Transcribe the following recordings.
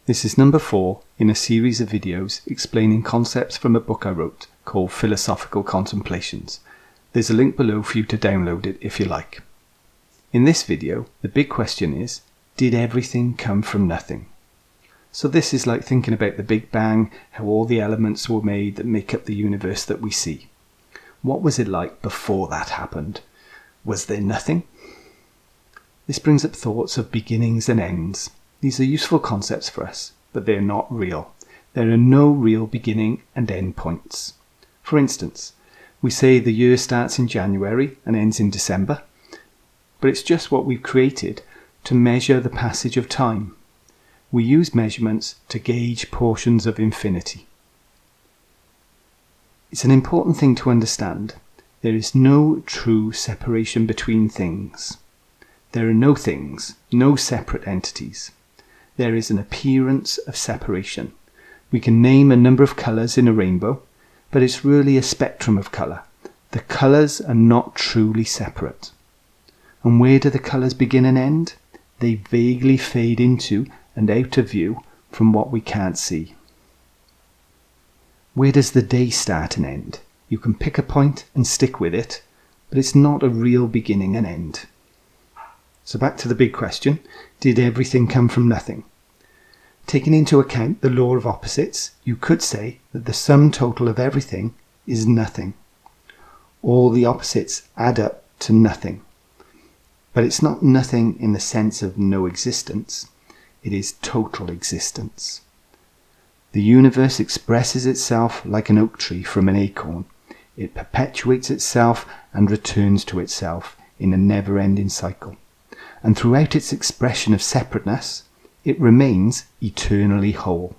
This is number 4 in a series of videos explaining concepts from a book I wrote called Philosophical Contemplations. There's a link below for you to download it if you like. In this video, the big question is, did everything come from nothing? So this is like thinking about the Big Bang, how all the elements were made that make up the universe that we see. What was it like before that happened? Was there nothing? This brings up thoughts of beginnings and ends. These are useful concepts for us, but they're not real. There are no real beginning and end points. For instance, we say the year starts in January and ends in December, but it's just what we've created to measure the passage of time. We use measurements to gauge portions of infinity. It's an important thing to understand. There is no true separation between things. There are no things, no separate entities. There is an appearance of separation. We can name a number of colours in a rainbow, but it's really a spectrum of colour. The colours are not truly separate. And where do the colours begin and end? They vaguely fade into and out of view from what we can't see. Where does the day start and end? You can pick a point and stick with it, but it's not a real beginning and end. So back to the big question, did everything come from nothing? Taking into account the law of opposites, you could say that the sum total of everything is nothing. All the opposites add up to nothing. But it's not nothing in the sense of no existence, it is total existence. The universe expresses itself like an oak tree from an acorn. It perpetuates itself and returns to itself in a never-ending cycle. And throughout its expression of separateness, it remains eternally whole.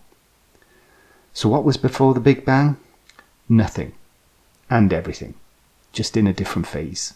So what was before the Big Bang? Nothing. And everything. Just in a different phase.